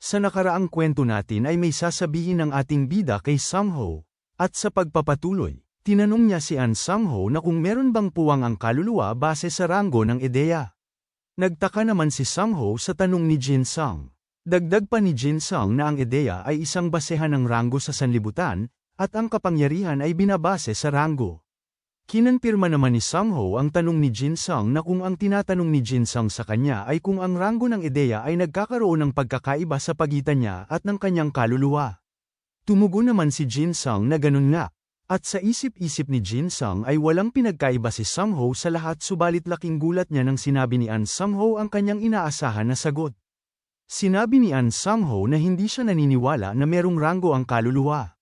Sa nakaraang kwento natin ay may sasabihin ng ating bida kay Sang-ho, at sa pagpapatuloy, tinanong niya si An Sang-ho na kung meron bang puwang ang kaluluwa base sa ranggo ng ideya. Nagtaka naman si Sang-ho sa tanong ni Jin-sung. Dagdag pa ni Jin-sung na ang ideya ay isang basehan ng ranggo sa sanlibutan, at ang kapangyarihan ay binabase sa ranggo. Kinonfirma naman ni Sang-ho ang tanong ni Jin-sung na kung ang tinatanong ni Jin-sung sa kanya ay kung ang ranggo ng ideya ay nagkakaroon ng pagkakaiba sa pagitan niya at ng kanyang kaluluwa. Tumugon naman si Jin-sung na ganun nga. At sa isip-isip ni Jin-sung ay walang pinagkaiba si Sang-ho sa lahat subalit laking gulat niya nang sinabi ni An Sang-ho ang kanyang inaasahan na sagot. Sinabi ni An Sang-ho na hindi siya naniniwala na merong ranggo ang kaluluwa.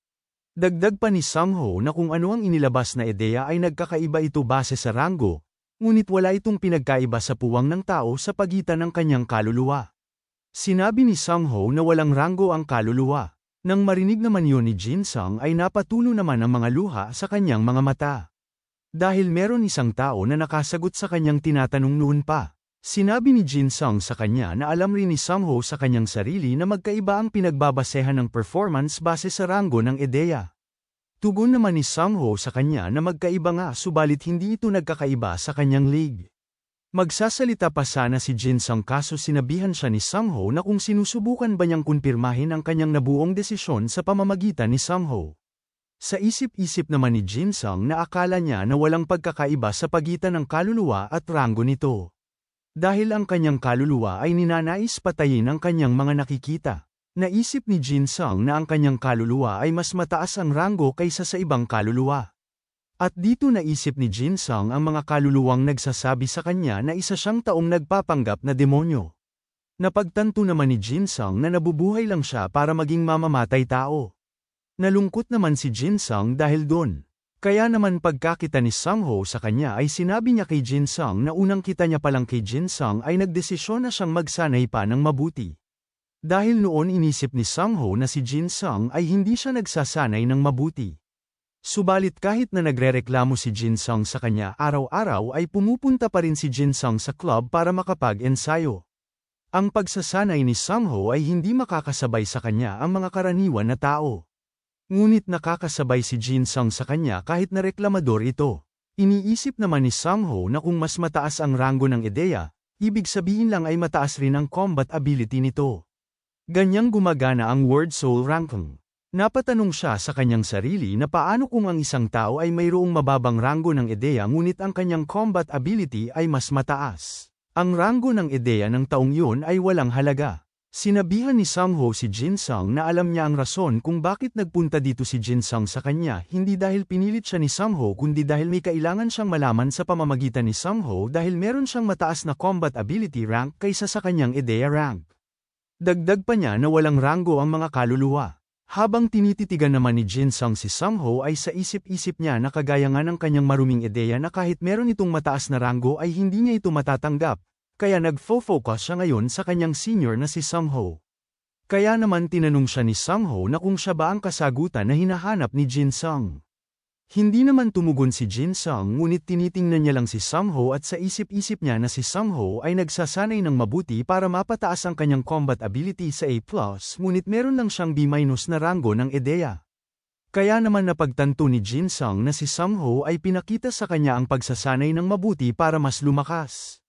Dagdag pa ni Sang-ho na kung ano ang inilabas na ideya ay nagkakaiba ito base sa ranggo, ngunit wala itong pinagkaiba sa puwang ng tao sa pagitan ng kanyang kaluluwa. Sinabi ni Sang-ho na walang ranggo ang kaluluwa. Nang marinig naman yun ni Jin-sung ay napatulo naman ang mga luha sa kanyang mga mata. Dahil meron isang tao na nakasagot sa kanyang tinatanong noon pa. Sinabi ni Jin-sung sa kanya na alam rin ni Sang-ho sa kanyang sarili na magkaiba ang pinagbabasehan ng performance base sa ranggo ng ideya. Tugon naman ni Sang-ho sa kanya na magkaiba nga subalit hindi ito nagkakaiba sa kanyang league. Magsasalita pa sana si Jin-sung kaso sinabihan siya ni Sang-ho na kung sinusubukan ba niyang kumpirmahin ang kanyang nabuong desisyon sa pamamagitan ni Sang-ho. Sa isip-isip naman ni Jin-sung na akala niya na walang pagkakaiba sa pagitan ng kaluluwa at ranggo nito. Dahil ang kanyang kaluluwa ay ninanais patayin ang kanyang mga nakikita. Naisip ni Jin-sung na ang kanyang kaluluwa ay mas mataas ang ranggo kaysa sa ibang kaluluwa. At dito naisip ni Jin-sung ang mga kaluluwang nagsasabi sa kanya na isa siyang taong nagpapanggap na demonyo. Napagtanto naman ni Jin-sung na nabubuhay lang siya para maging mamamatay tao. Nalungkot naman si Jin-sung dahil doon. Kaya naman pagkakita ni Sang-ho sa kanya ay sinabi niya kay Jin-sung na unang kita niya palang kay Jin-sung ay nagdesisyon na siyang magsanay pa ng mabuti. Dahil noon inisip ni Sang-ho na si Jin-sung ay hindi siya nagsasanay ng mabuti. Subalit kahit na nagrereklamo si Jin-sung sa kanya araw-araw ay pumupunta pa rin si Jin-sung sa club para makapag-ensayo. Ang pagsasanay ni Sang-ho ay hindi makakasabay sa kanya ang mga karaniwan na tao. Ngunit nakakasabay si Jin-sung sa kanya kahit na reklamador ito. Iniisip naman ni Sang-ho na kung mas mataas ang ranggo ng ideya, ibig sabihin lang ay mataas rin ang combat ability nito. Ganyang gumagana ang Word Soul ranking. Napatanong siya sa kanyang sarili na paano kung ang isang tao ay mayroong mababang ranggo ng ideya ngunit ang kanyang combat ability ay mas mataas. Ang ranggo ng ideya ng taong yun ay walang halaga. Sinabihan ni Sang-ho si Jin-sung na alam niya ang rason kung bakit nagpunta dito si Jin-sung sa kanya hindi dahil pinilit siya ni Sang-ho kundi dahil may kailangan siyang malaman sa pamamagitan ni Sang-ho dahil meron siyang mataas na combat ability rank kaysa sa kanyang ideya rank. Dagdag pa niya na walang ranggo ang mga kaluluwa. Habang tinititigan naman ni Jin-sung si Sang-ho ay sa isip-isip niya na kagaya nga ng kanyang maruming ideya na kahit meron itong mataas na ranggo ay hindi niya ito matatanggap. Kaya nagfo-focus siya ngayon sa kanyang senior na si Sang-ho. Kaya naman tinanong siya ni Sang-ho na kung siya ba ang kasagutan na hinahanap ni Jin-sung. Hindi naman tumugon si Jin-sung ngunit tinitingnan niya lang si Sang-ho at sa isip-isip niya na si Sang-ho ay nagsasanay ng mabuti para mapataas ang kanyang combat ability sa A+, ngunit meron lang siyang B- na ranggo ng ideya. Kaya naman napagtanto ni Jin-sung na si Sang-ho ay pinakita sa kanya ang pagsasanay ng mabuti para mas lumakas.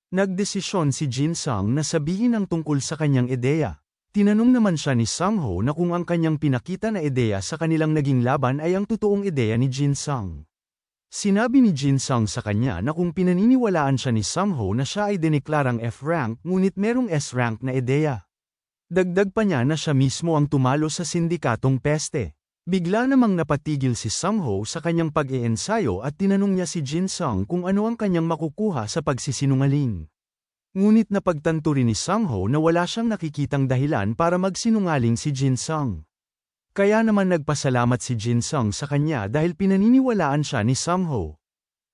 Nagdesisyon si Jin-sung na sabihin ang tungkol sa kanyang ideya. Tinanong naman siya ni Sang-ho na kung ang kanyang pinakita na ideya sa kanilang naging laban ay ang totoong ideya ni Jin-sung. Sinabi ni Jin-sung sa kanya na kung pinaniniwalaan siya ni Sang-ho na siya ay dineklarang F-rank ngunit merong S-rank na ideya. Dagdag pa niya na siya mismo ang tumalo sa sindikatong peste. Bigla namang napatigil si Sang-ho sa kanyang pag-iensayo at tinanong niya si Jin-sung kung ano ang kanyang makukuha sa pagsisinungaling. Ngunit napagtanto rin ni Sang-ho na wala siyang nakikitang dahilan para magsinungaling si Jin-sung. Kaya naman nagpasalamat si Jin-sung sa kanya dahil pinaniniwalaan siya ni Sang-ho.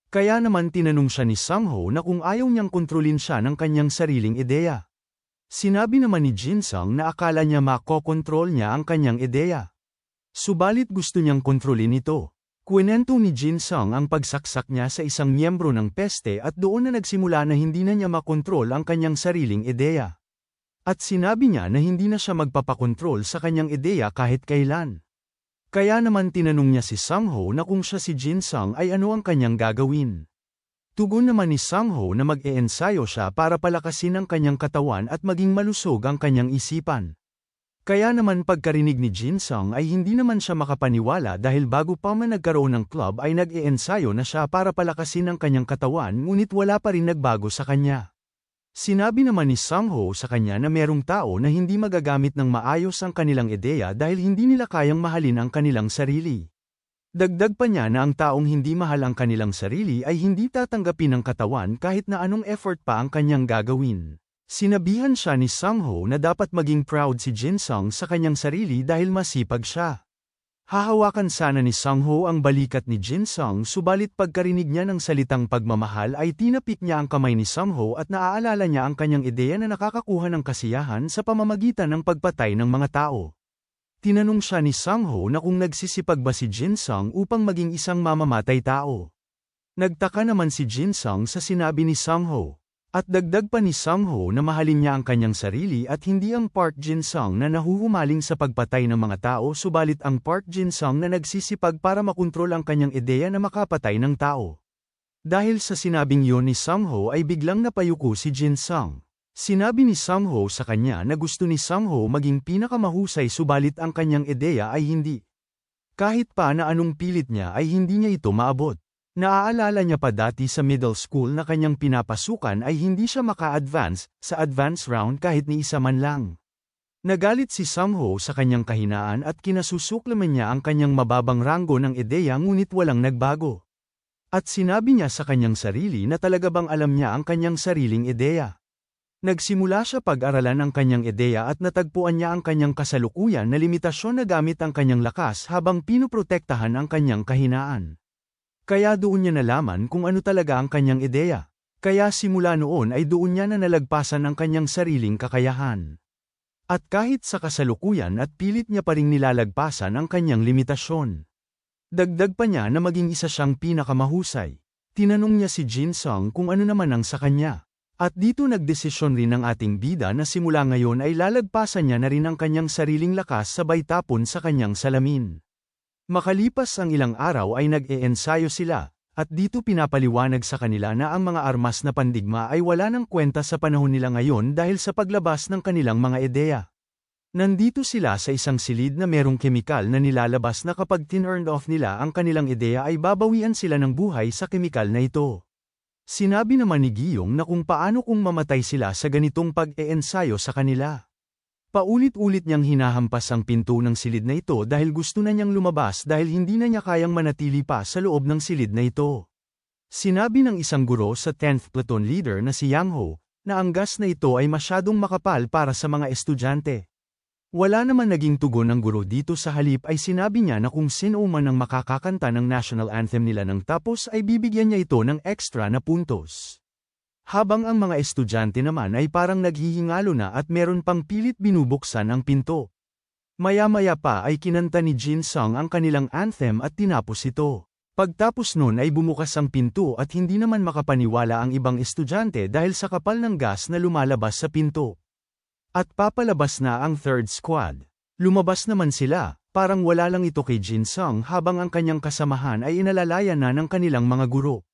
Kaya naman tinanong siya ni Sang-ho na kung ayaw niyang kontrolin siya ng kanyang sariling ideya. Sinabi naman ni Jin-sung na akala niya makokontrol niya ang kanyang ideya. Subalit gusto niyang kontrolin ito. Kwento ni Jin-sung ang pagsaksak niya sa isang miyembro ng peste at doon na nagsimula na hindi na niya makontrol ang kanyang sariling ideya. At sinabi niya na hindi na siya magpapakontrol sa kanyang ideya kahit kailan. Kaya naman tinanong niya si Sang-ho na kung siya si Jin-sung ay ano ang kanyang gagawin. Tugon naman ni Sang-ho na mag-e-ensayo siya para palakasin ang kanyang katawan at maging malusog ang kanyang isipan. Kaya naman pagkarinig ni Jin-sung ay hindi naman siya makapaniwala dahil bago pa man nagkaroon ng club ay nag-e-ensayo na siya para palakasin ang kanyang katawan ngunit wala pa rin nagbago sa kanya. Sinabi naman ni Sang-ho sa kanya na merong tao na hindi magagamit ng maayos ang kanilang ideya dahil hindi nila kayang mahalin ang kanilang sarili. Dagdag pa niya na ang taong hindi mahal ang kanilang sarili ay hindi tatanggapin ng katawan kahit na anong effort pa ang kanyang gagawin. Sinabihan siya ni Sang-ho na dapat maging proud si Jin-sung sa kanyang sarili dahil masipag siya. Hahawakan sana ni Sang-ho ang balikat ni Jin-sung subalit pagkarinig niya ng salitang pagmamahal ay tinapik niya ang kamay ni Sang-ho at naaalala niya ang kanyang ideya na nakakakuha ng kasiyahan sa pamamagitan ng pagpatay ng mga tao. Tinanong siya ni Sang-ho na kung nagsisipag ba si Jin-sung upang maging isang mamamatay tao. Nagtaka naman si Jin-sung sa sinabi ni Sang-ho. At dagdag pa ni Sang-ho na mahalin niya ang kanyang sarili at hindi ang Park Jin-sung na nahuhumaling sa pagpatay ng mga tao subalit ang Park Jin-sung na nagsisipag para makontrol ang kanyang ideya na makapatay ng tao. Dahil sa sinabing yon ni Sang-ho ay biglang napayuko si Jin-sung. Sinabi ni Sang-ho sa kanya na gusto ni Sang-ho maging pinakamahusay subalit ang kanyang ideya ay hindi. Kahit pa na anong pilit niya ay hindi niya ito maabot. Naaalala niya pa dati sa middle school na kanyang pinapasukan ay hindi siya maka-advance sa advance round kahit ni isa man lang. Nagalit si Sang-ho sa kanyang kahinaan at kinasusuklaman niya ang kanyang mababang ranggo ng ideya ngunit walang nagbago. At sinabi niya sa kanyang sarili na talaga bang alam niya ang kanyang sariling ideya. Nagsimula siya pag-aralan ang kanyang ideya at natagpuan niya ang kanyang kasalukuyan na limitasyon na gamit ang kanyang lakas habang pinoprotektahan ang kanyang kahinaan. Kaya doon niya nalaman kung ano talaga ang kanyang ideya. Kaya simula noon ay doon niya na nalagpasan ang kanyang sariling kakayahan. At kahit sa kasalukuyan at pilit niya pa ring nilalagpasan ang kanyang limitasyon. Dagdag pa niya na maging isa siyang pinakamahusay. Tinanong niya si Jin-sung kung ano naman ang sa kanya. At dito nagdesisyon rin ang ating bida na simula ngayon ay lalagpasan niya na rin ang kanyang sariling lakas sabay tapon sa kanyang salamin. Makalipas ang ilang araw ay nag-e-ensayo sila, at dito pinapaliwanag sa kanila na ang mga armas na pandigma ay wala ng kwenta sa panahon nila ngayon dahil sa paglabas ng kanilang mga ideya. Nandito sila sa isang silid na merong kemikal na nilalabas na kapag tin-turned off nila ang kanilang ideya ay babawian sila ng buhay sa kemikal na ito. Sinabi naman ni Giyong na kung paano kung mamatay sila sa ganitong pag-e-ensayo sa kanila. Paulit-ulit niyang hinahampas ang pinto ng silid na ito dahil gusto na niyang lumabas dahil hindi na niya kayang manatili pa sa loob ng silid na ito. Sinabi ng isang guro sa 10th Platoon Leader na si Yang Ho, na ang gas na ito ay masyadong makapal para sa mga estudyante. Wala naman naging tugon ng guro dito sa halip ay sinabi niya na kung sino man ang makakakanta ng national anthem nila ng tapos ay bibigyan niya ito ng extra na puntos. Habang ang mga estudyante naman ay parang naghihingalo na at meron pang pilit binubuksan ang pinto. Maya-maya pa ay kinanta ni Jin-sung ang kanilang anthem at tinapos ito. Pagtapos nun ay bumukas ang pinto at hindi naman makapaniwala ang ibang estudyante dahil sa kapal ng gas na lumalabas sa pinto. At papalabas na ang third squad. Lumabas naman sila, parang wala lang ito kay Jin-sung habang ang kanyang kasamahan ay inalalayan na ng kanilang mga guro.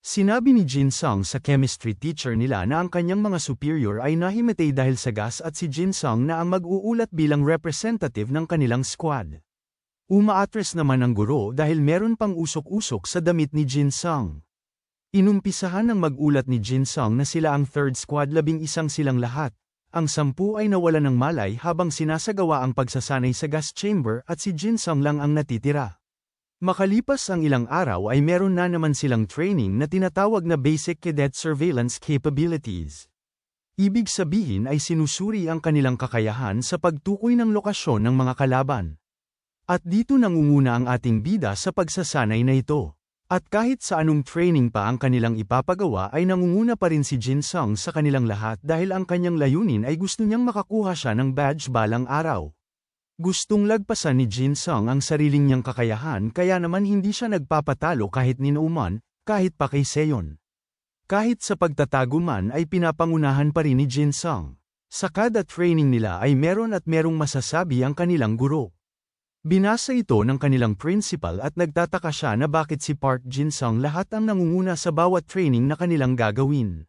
Sinabi ni Jin-sung sa chemistry teacher nila na ang kanyang mga superior ay nahimatay dahil sa gas at si Jin-sung na ang mag-uulat bilang representative ng kanilang squad. Umaatres naman ang guro dahil meron pang usok-usok sa damit ni Jin-sung. Inumpisahan ng mag-ulat ni Jin-sung na sila ang third squad 11 silang lahat. Ang 10 ay nawala ng malay habang sinasagawa ang pagsasanay sa gas chamber at si Jin-sung lang ang natitira. Makalipas ang ilang araw ay meron na naman silang training na tinatawag na Basic Cadet Surveillance Capabilities. Ibig sabihin ay sinusuri ang kanilang kakayahan sa pagtukoy ng lokasyon ng mga kalaban. At dito nangunguna ang ating bida sa pagsasanay na ito. At kahit sa anong training pa ang kanilang ipapagawa ay nangunguna pa rin si Jin-sung sa kanilang lahat dahil ang kanyang layunin ay gusto niyang makakuha siya ng badge balang araw. Gustong lagpasan ni Jin-sung ang sariling niyang kakayahan kaya naman hindi siya nagpapatalo kahit ni Nouman, kahit pa kay Seon. Kahit sa pagtatago man ay pinapangunahan pa rin ni Jin-sung. Sa kada training nila ay meron at merong masasabi ang kanilang guro. Binasa ito ng kanilang principal at nagtataka siya na bakit si Park Jin-sung lahat ang nangunguna sa bawat training na kanilang gagawin.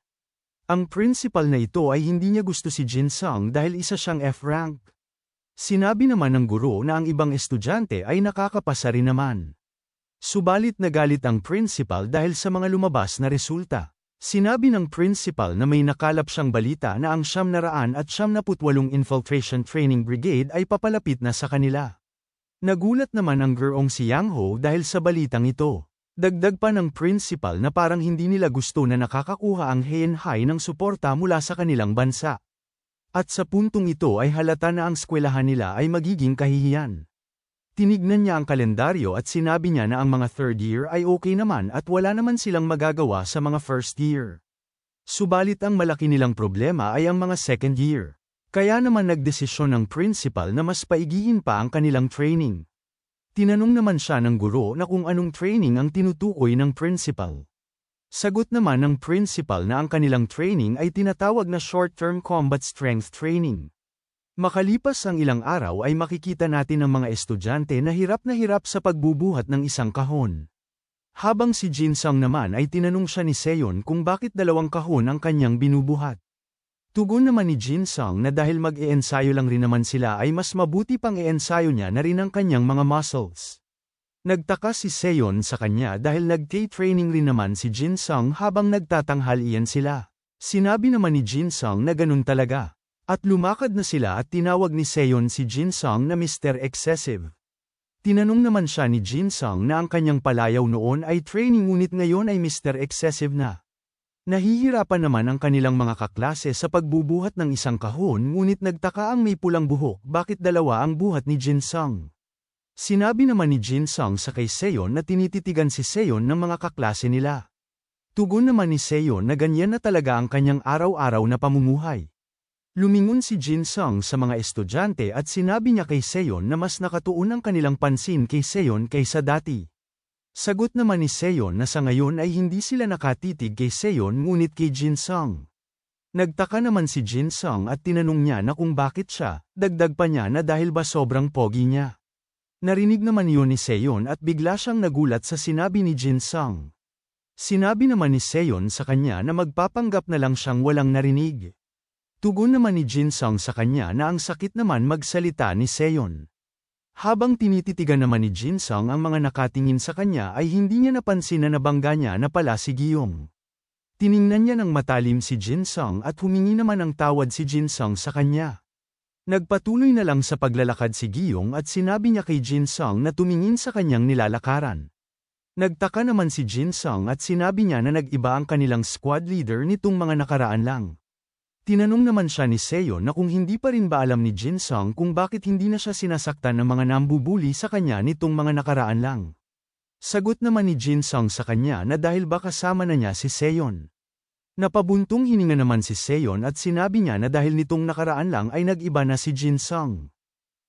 Ang principal na ito ay hindi niya gusto si Jin-sung dahil isa siyang F-rank. Sinabi naman ng guro na ang ibang estudyante ay nakakapasa rin naman. Subalit nagalit ang principal dahil sa mga lumabas na resulta. Sinabi ng principal na may nakalap siyang balita na ang 998 Infiltration Training Brigade ay papalapit na sa kanila. Nagulat naman ang gurong si Yang Ho dahil sa balitang ito. Dagdag pa ng principal na parang hindi nila gusto na nakakakuha ang Heian-hai ng suporta mula sa kanilang bansa. At sa puntong ito ay halata na ang eskwelahan nila ay magiging kahihiyan. Tinignan niya ang kalendaryo at sinabi niya na ang mga third year ay okay naman at wala naman silang magagawa sa mga first year. Subalit ang malaki nilang problema ay ang mga second year. Kaya naman nagdesisyon ng principal na mas paigihin pa ang kanilang training. Tinanong naman siya ng guro na kung anong training ang tinutukoy ng principal. Sagot naman ng principal na ang kanilang training ay tinatawag na short-term combat strength training. Makalipas ang ilang araw ay makikita natin ang mga estudyante na hirap sa pagbubuhat ng isang kahon. Habang si Jin-sung naman ay tinanong siya ni Seon kung bakit 2 kahon ang kanyang binubuhat. Tugon naman ni Jin-sung na dahil mag-e-ensayo lang rin naman sila ay mas mabuti pang e-ensayo niya na rin ang kanyang mga muscles. Nagtaka si Seon sa kanya dahil nag-training rin naman si Jin-sung habang nagtatanghalian sila. Sinabi naman ni Jin-sung na ganun talaga. At lumakad na sila at tinawag ni Seon si Jin-sung na Mr. Excessive. Tinanong naman siya ni Jin-sung na ang kanyang palayaw noon ay training ngunit ngayon ay Mr. Excessive na. Nahihirapan naman ang kanilang mga kaklase sa pagbubuhat ng isang kahon ngunit nagtaka ang may pulang buhok bakit 2 ang buhat ni Jin-sung. Sinabi naman ni Jin-sung sa kay Seon na tinititigan si Seon ng mga kaklase nila. Tugon naman ni Seon na ganyan na talaga ang kanyang araw-araw na pamumuhay. Lumingon si Jin-sung sa mga estudyante at sinabi niya kay Seon na mas nakatuon ang kanilang pansin kay Seon kaysa dati. Sagot naman ni Seon na sa ngayon ay hindi sila nakatitig kay Seon ngunit kay Jin-sung. Nagtaka naman si Jin-sung at tinanong niya na kung bakit siya, dagdag pa niya na dahil ba sobrang pogi niya. Narinig naman yun ni Seon at bigla siyang nagulat sa sinabi ni Jin-sung. Sinabi naman ni Seon sa kanya na magpapanggap na lang siyang walang narinig. Tugon naman ni Jin-sung sa kanya na ang sakit naman magsalita ni Seon. Habang tinititigan naman ni Jin-sung ang mga nakatingin sa kanya ay hindi niya napansin na nabangga niya na pala si Giyong. Tiningnan niya ng matalim si Jin-sung at humingi naman ng tawad si Jin-sung sa kanya. Nagpatuloy na lang sa paglalakad si Giyong at sinabi niya kay Jin-sung na tumingin sa kanyang nilalakaran. Nagtaka naman si Jin-sung at sinabi niya na nag-iba ang kanilang squad leader nitong mga nakaraan lang. Tinanong naman siya ni Seon na kung hindi pa rin ba alam ni Jin-sung kung bakit hindi na siya sinasaktan ng mga nambubuli sa kanya nitong mga nakaraan lang. Sagot naman ni Jin-sung sa kanya na dahil ba kasama na niya si Seon. Napabuntong hininga naman si Seon at sinabi niya na dahil nitong nakaraan lang ay nag-iba na si Jin-sung.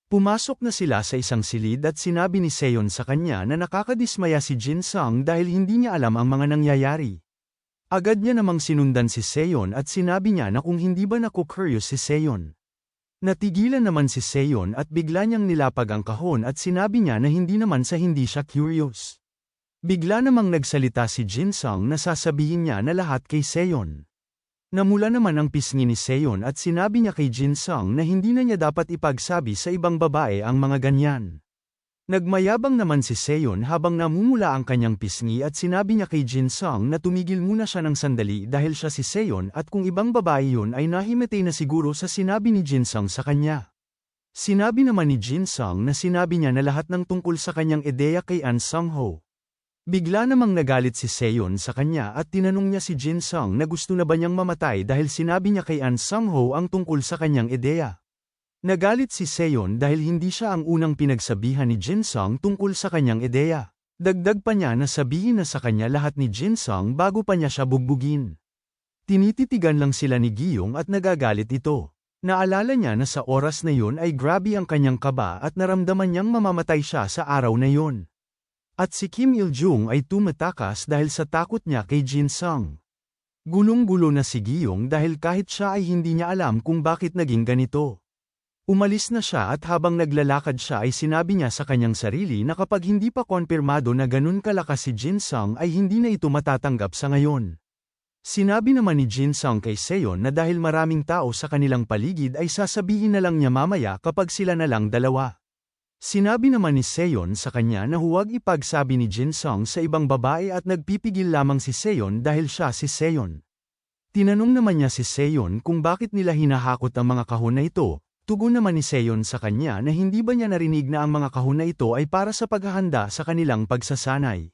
Pumasok na sila sa isang silid at sinabi ni Seon sa kanya na nakakadismaya si Jin-sung dahil hindi niya alam ang mga nangyayari. Agad niya namang sinundan si Seon at sinabi niya na kung hindi ba naku-curious si Seon. Natigilan naman si Seon at bigla niyang nilapag ang kahon at sinabi niya na hindi naman sa hindi siya curious. Bigla namang nagsalita si Jin-sung na sasabihin niya na lahat kay Seon. Namula naman ang pisngi ni Seon at sinabi niya kay Jin-sung na hindi na niya dapat ipagsabi sa ibang babae ang mga ganyan. Nagmayabang naman si Seon habang namumula ang kanyang pisngi at sinabi niya kay Jin-sung na tumigil muna siya ng sandali dahil siya si Seon at kung ibang babae yun ay nahimatay na siguro sa sinabi ni Jin-sung sa kanya. Sinabi naman ni Jin-sung na sinabi niya na lahat ng tungkol sa kanyang ideya kay An Sung-ho. Bigla namang nagalit si Seon sa kanya at tinanong niya si Jin-sung na gusto na ba niyang mamatay dahil sinabi niya kay An Sung-ho ang tungkol sa kanyang ideya. Nagalit si Seon dahil hindi siya ang unang pinagsabihan ni Jin-sung tungkol sa kanyang ideya. Dagdag pa niya na sabihin na sa kanya lahat ni Jin-sung bago pa niya siya bugbugin. Tinititigan lang sila ni Giyong at nagagalit ito. Naalala niya na sa oras na yun ay grabe ang kanyang kaba at naramdaman niyang mamamatay siya sa araw na yun. At si Kim Il-jung ay tumatakas dahil sa takot niya kay Jin-sung. Gulong-gulo na si Giyong dahil kahit siya ay hindi niya alam kung bakit naging ganito. Umalis na siya at habang naglalakad siya ay sinabi niya sa kanyang sarili na kapag hindi pa konpirmado na ganun kalakas si Jin Sung ay hindi na ito matatanggap sa ngayon. Sinabi naman ni Jin Sung kay Seon na dahil maraming tao sa kanilang paligid ay sasabihin na lang niya mamaya kapag sila na lang dalawa. Sinabi naman ni Seon sa kanya na huwag ipagsabi ni Jin Sung sa ibang babae at nagpipigil lamang si Seon dahil siya si Seon. Tinanong naman niya si Seon kung bakit nila hinahakot ang mga kahon na ito. Tugon naman ni Seon sa kanya na hindi ba niya narinig na ang mga kahon na ito ay para sa paghahanda sa kanilang pagsasanay.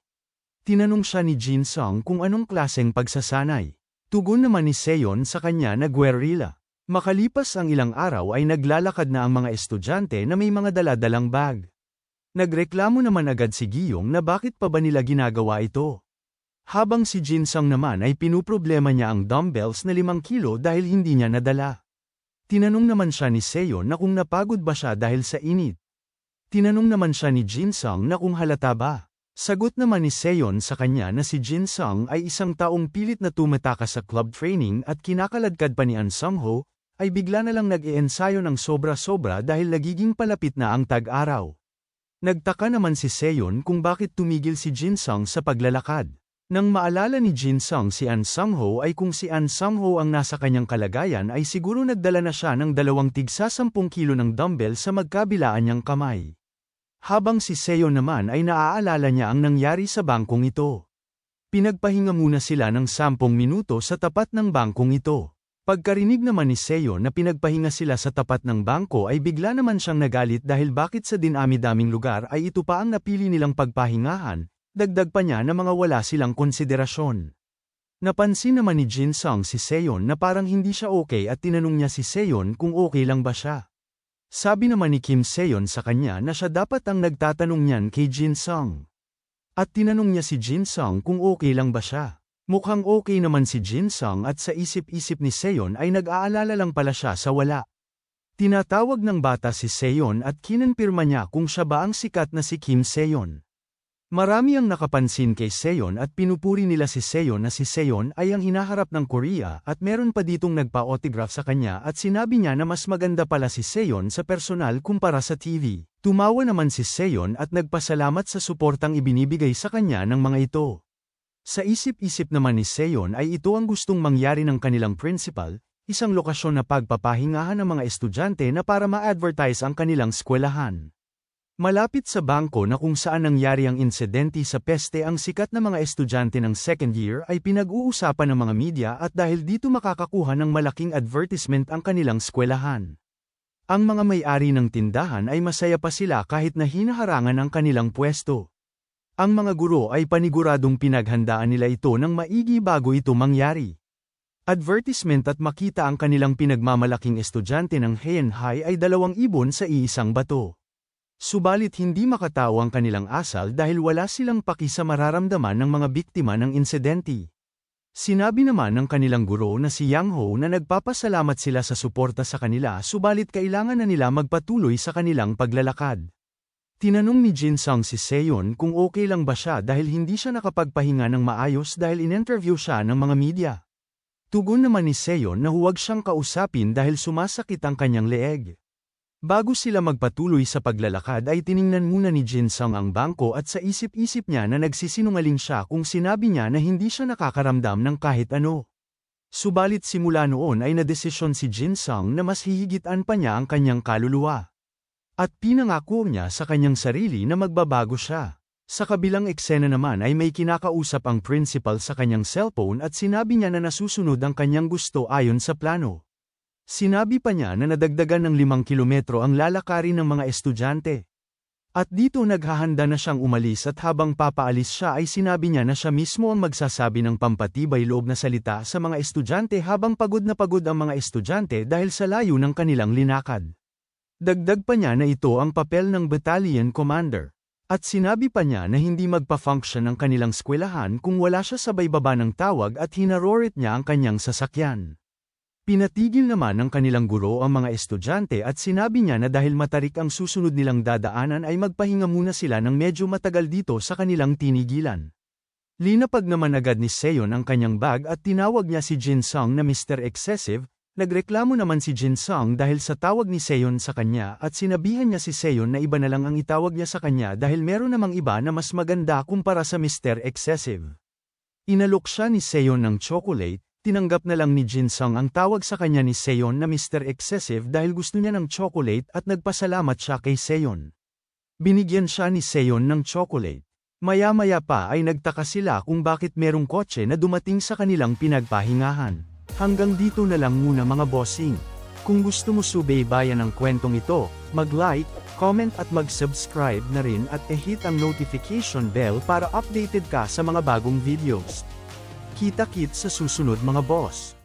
Tinanong siya ni Jin Sung kung anong klaseng pagsasanay. Tugon naman ni Seon sa kanya na guerrilla. Makalipas ang ilang araw ay naglalakad na ang mga estudyante na may mga dala-dalang bag. Nagreklamo naman agad si Giyong na bakit pa ba nila ginagawa ito. Habang si Jin Sung naman ay pinuproblema niya ang dumbbells na 5 kilo dahil hindi niya nadala. Tinanong naman siya ni Seon na kung napagod ba siya dahil sa init. Tinanong naman siya ni Jin Sung na kung halata ba. Sagot naman ni Seon sa kanya na si Jin Sung ay isang taong pilit na tumatakas sa club training at kinakaladkad pa ni An Sung-ho, ay bigla na lang nag-iensayo ng sobra-sobra dahil nagiging palapit na ang tag-araw. Nagtaka naman si Seon kung bakit tumigil si Jin Sung sa paglalakad. Nang maalala ni Jin Sung si An Sung-ho ay kung si An Sung-ho ang nasa kanyang kalagayan ay siguro nagdala na siya ng 2 tigsa 10 kilo ng dumbbell sa magkabilaan niyang kamay. Habang si Seon naman ay naaalala niya ang nangyari sa bangkong ito. Pinagpahinga muna sila ng 10 minuto sa tapat ng bangkong ito. Pagkarinig naman ni Seon na pinagpahinga sila sa tapat ng bangko ay bigla naman siyang nagalit dahil bakit sa dinami-daming lugar ay ito pa ang napili nilang pagpahingahan. Dagdag pa niya na mga wala silang konsiderasyon. Napansin naman ni Jin Sung si Seon na parang hindi siya okay at tinanong niya si Seon kung okay lang ba siya. Sabi naman ni Kim Seon sa kanya na siya dapat ang nagtatanong niyan kay Jin Sung. At tinanong niya si Jin Sung kung okay lang ba siya. Mukhang okay naman si Jin Sung at sa isip-isip ni Seon ay nag-aalala lang pala siya sa wala. Tinatawag ng bata si Seon at kinonfirma niya kung siya ba ang sikat na si Kim Seon. Marami ang nakapansin kay Seon at pinupuri nila si Seon na si Seon ay ang hinaharap ng Korea at meron pa ditong nagpa-autograph sa kanya at sinabi niya na mas maganda pala si Seon sa personal kumpara sa TV. Tumawa naman si Seon at nagpasalamat sa suportang ibinibigay sa kanya ng mga ito. Sa isip-isip naman ni Seon ay ito ang gustong mangyari ng kanilang principal, isang lokasyon na pagpapahingahan ng mga estudyante na para ma-advertise ang kanilang eskwelahan. Malapit sa bangko na kung saan nangyari ang insidente sa peste ang sikat na mga estudyante ng second year ay pinag-uusapan ng mga media at dahil dito makakakuha ng malaking advertisement ang kanilang eskwelahan. Ang mga may-ari ng tindahan ay masaya pa sila kahit na hinaharangan ang kanilang pwesto. Ang mga guro ay paniguradong pinaghandaan nila ito ng maigi bago ito mangyari. Advertisement at makita ang kanilang pinagmamalaking estudyante ng Heian High ay 2 ibon sa iisang bato. Subalit hindi makatao ang kanilang asal dahil wala silang paki sa mararamdaman ng mga biktima ng insidente. Sinabi naman ng kanilang guro na si Yang Ho na nagpapasalamat sila sa suporta sa kanila subalit kailangan na nila magpatuloy sa kanilang paglalakad. Tinanong ni Jin Sung si Seon kung okay lang ba siya dahil hindi siya nakapagpahinga ng maayos dahil in-interview siya ng mga media. Tugon naman ni Seon na huwag siyang kausapin dahil sumasakit ang kanyang leeg. Bago sila magpatuloy sa paglalakad ay tiningnan muna ni Jin Sung ang bangko at sa isip-isip niya na nagsisinungaling siya kung sinabi niya na hindi siya nakakaramdam ng kahit ano. Subalit simula noon ay nadesisyon si Jin Sung na mas hihigitan pa niya ang kanyang kaluluwa. At pinangako niya sa kanyang sarili na magbabago siya. Sa kabilang eksena naman ay may kinakausap ang principal sa kanyang cellphone at sinabi niya na nasusunod ang kanyang gusto ayon sa plano. Sinabi pa niya na nadagdagan ng 5 kilometro ang lalakarin ng mga estudyante. At dito naghahanda na siyang umalis at habang papaalis siya ay sinabi niya na siya mismo ang magsasabi ng pampatibay loob na salita sa mga estudyante habang pagod na pagod ang mga estudyante dahil sa layo ng kanilang linakad. Dagdag pa niya na ito ang papel ng battalion commander. At sinabi pa niya na hindi magpa-function ang kanilang eskwelahan kung wala siya sabay baba ng tawag at hinarorit niya ang kanyang sasakyan. Pinatigil naman ng kanilang guro ang mga estudyante at sinabi niya na dahil matarik ang susunod nilang dadaanan ay magpahinga muna sila ng medyo matagal dito sa kanilang tinigilan. Linapag naman agad ni Seon ang kanyang bag at tinawag niya si Jin Sung na Mr. Excessive. Nagreklamo naman si Jin Sung dahil sa tawag ni Seon sa kanya at sinabihan niya si Seon na iba na lang ang itawag niya sa kanya dahil meron namang iba na mas maganda kumpara sa Mr. Excessive. Inalok siya ni Seon ng chocolate, tinanggap na lang ni Jin Sung ang tawag sa kanya ni Seon na Mr. Excessive dahil gusto niya ng chocolate at nagpasalamat siya kay Seon. Binigyan siya ni Seon ng chocolate. Maya-maya pa ay nagtaka sila kung bakit merong kotse na dumating sa kanilang pinagpahingahan. Hanggang dito na lang muna mga bossing. Kung gusto mo subaybayan ang kwentong ito, mag-like, comment at mag-subscribe na rin at i-hit ang notification bell para updated ka sa mga bagong videos. Kita-kit sa susunod mga boss.